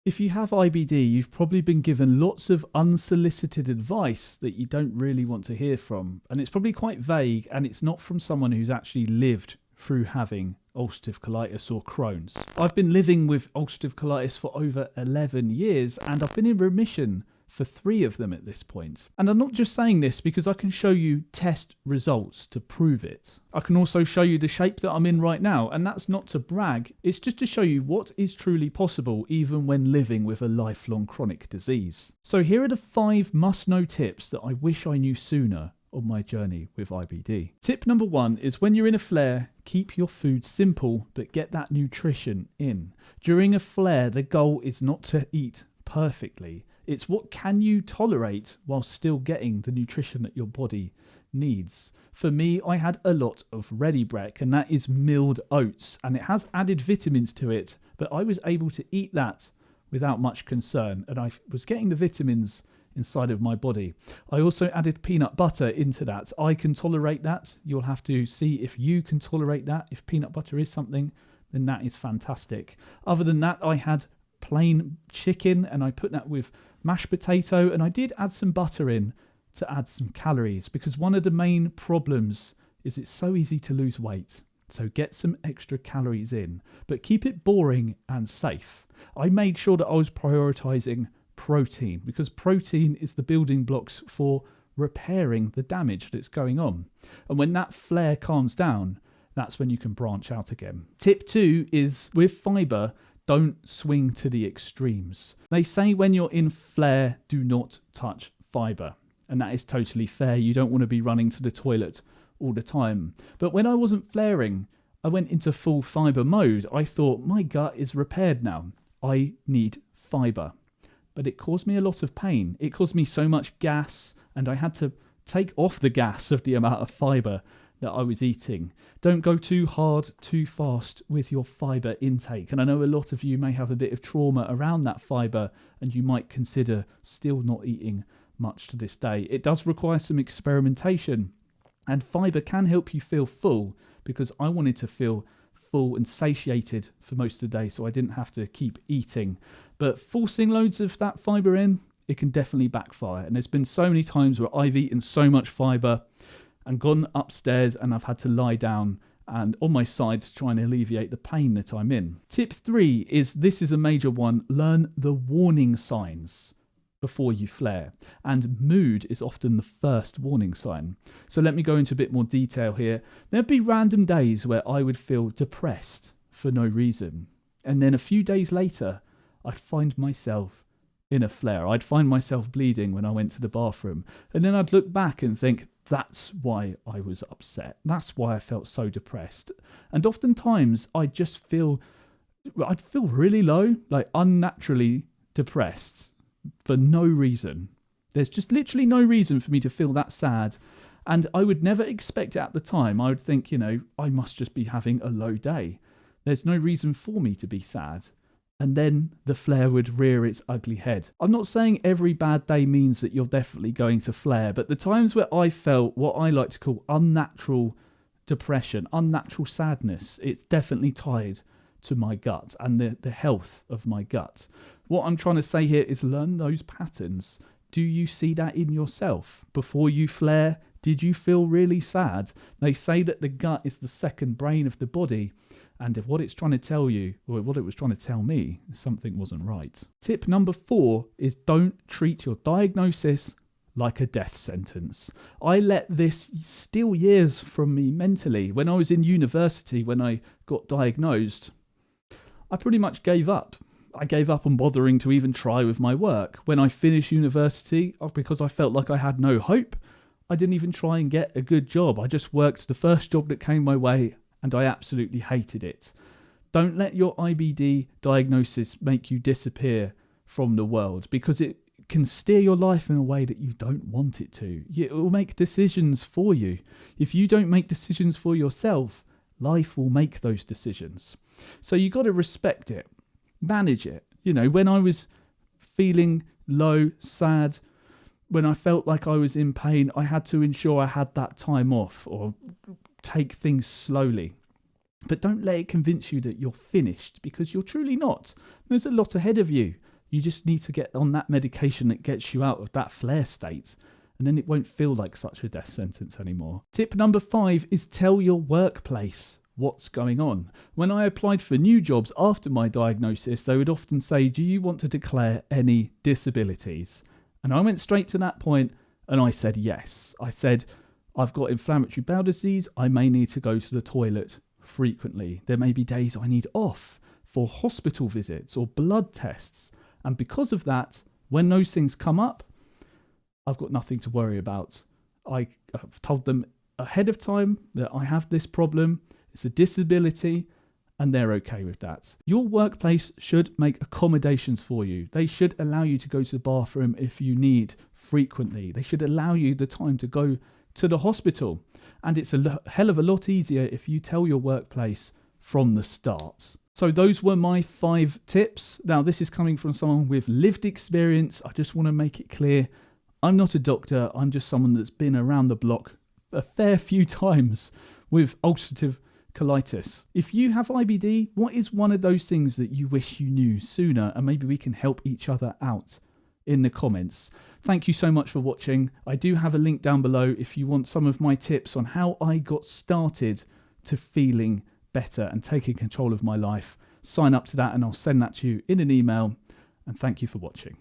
If you have IBD, you've probably been given lots of unsolicited advice that you don't really want to hear from. And it's probably quite vague, and it's not from someone who's actually lived through having ulcerative colitis or Crohn's. I've been living with ulcerative colitis for over 11 years, and I've been in remission for 3 of them at this point. And I'm not just saying this because I can show you test results to prove it. I can also show you the shape that I'm in right now, and that's not to brag, it's just to show you what is truly possible even when living with a lifelong chronic disease. So here are the 5 must-know tips that I wish I knew sooner on my journey with IBD. Tip number 1 is when you're in a flare, keep your food simple but get that nutrition in. During a flare, the goal is not to eat perfectly. It's what can you tolerate while still getting the nutrition that your body needs. For me, I had a lot of Ready Brek, and that is milled oats, and it has added vitamins to it, but I was able to eat that without much concern, and I was getting the vitamins inside of my body. I also added peanut butter into that. I can tolerate that. You'll have to see if you can tolerate that. If peanut butter is something, then that is fantastic. Other than that, I had plain chicken, and I put that with mashed potato, and I did add some butter in to add some calories, because one of the main problems is it's so easy to lose weight. So get some extra calories in, but keep it boring and safe. I made sure that I was prioritizing protein, because protein is the building blocks for repairing the damage that's going on. And when that flare calms down, that's when you can branch out again. Tip 2 is with fiber, don't swing to the extremes. They say when you're in flare, do not touch fiber. And that is totally fair. You don't want to be running to the toilet all the time. But when I wasn't flaring, I went into full fiber mode. I thought, my gut is repaired now. I need fiber. But it caused me a lot of pain. It caused me so much gas, and I had to take off the gas of the amount of fiber that I was eating. Don't go too hard, too fast with your fiber intake. And I know a lot of you may have a bit of trauma around that fiber, and you might consider still not eating much to this day. It does require some experimentation, and fiber can help you feel full, because I wanted to feel full and satiated for most of the day, so I didn't have to keep eating. But forcing loads of that fiber in, it can definitely backfire. And there's been so many times where I've eaten so much fiber and gone upstairs, and I've had to lie down and on my side to try and alleviate the pain that I'm in. Tip 3 is, this is a major one, learn the warning signs before you flare. And mood is often the first warning sign. So let me go into a bit more detail here. There'd be random days where I would feel depressed for no reason. And then a few days later, I'd find myself in a flare. I'd find myself bleeding when I went to the bathroom. And then I'd look back and think, that's why I was upset. That's why I felt so depressed. And oftentimes I'd feel really low, like unnaturally depressed for no reason. There's just literally no reason for me to feel that sad. And I would never expect it at the time. I would think, I must just be having a low day. There's no reason for me to be sad. And then the flare would rear its ugly head. I'm not saying every bad day means that you're definitely going to flare, but the times where I felt what I like to call unnatural depression, unnatural sadness, it's definitely tied to my gut and the health of my gut. What I'm trying to say here is learn those patterns. Do you see that in yourself? Before you flare, did you feel really sad? They say that the gut is the second brain of the body. And if what it's trying to tell you, or what it was trying to tell me, something wasn't right. Tip number 4 is don't treat your diagnosis like a death sentence. I let this steal years from me mentally. When I was in university, when I got diagnosed, I pretty much gave up. I gave up on bothering to even try with my work. When I finished university, because I felt like I had no hope, I didn't even try and get a good job. I just worked the first job that came my way, and I absolutely hated it. Don't let your IBD diagnosis make you disappear from the world, because it can steer your life in a way that you don't want it to. It will make decisions for you. If you don't make decisions for yourself, life will make those decisions. So you got to respect it, manage it. When I was feeling low, sad, when I felt like I was in pain, I had to ensure I had that time off or take things slowly. But don't let it convince you that you're finished, because you're truly not. There's a lot ahead of you. You just need to get on that medication that gets you out of that flare state, and then it won't feel like such a death sentence anymore. Tip number 5 is tell your workplace what's going on. When I applied for new jobs after my diagnosis, they would often say, do you want to declare any disabilities? And I went straight to that point and I said yes. I said, I've got inflammatory bowel disease. I may need to go to the toilet frequently. There may be days I need off for hospital visits or blood tests. And because of that, when those things come up, I've got nothing to worry about. I have told them ahead of time that I have this problem. It's a disability, and they're okay with that. Your workplace should make accommodations for you. They should allow you to go to the bathroom if you need frequently. They should allow you the time to go to the hospital. And it's a hell of a lot easier if you tell your workplace from the start. So those were my 5 tips. Now, this is coming from someone with lived experience. I just want to make it clear, I'm not a doctor. I'm just someone that's been around the block a fair few times with ulcerative colitis. If you have IBD, what is one of those things that you wish you knew sooner? And maybe we can help each other out in the comments. Thank you so much for watching. I do have a link down below if you want some of my tips on how I got started to feeling better and taking control of my life. Sign up to that and I'll send that to you in an email. And thank you for watching.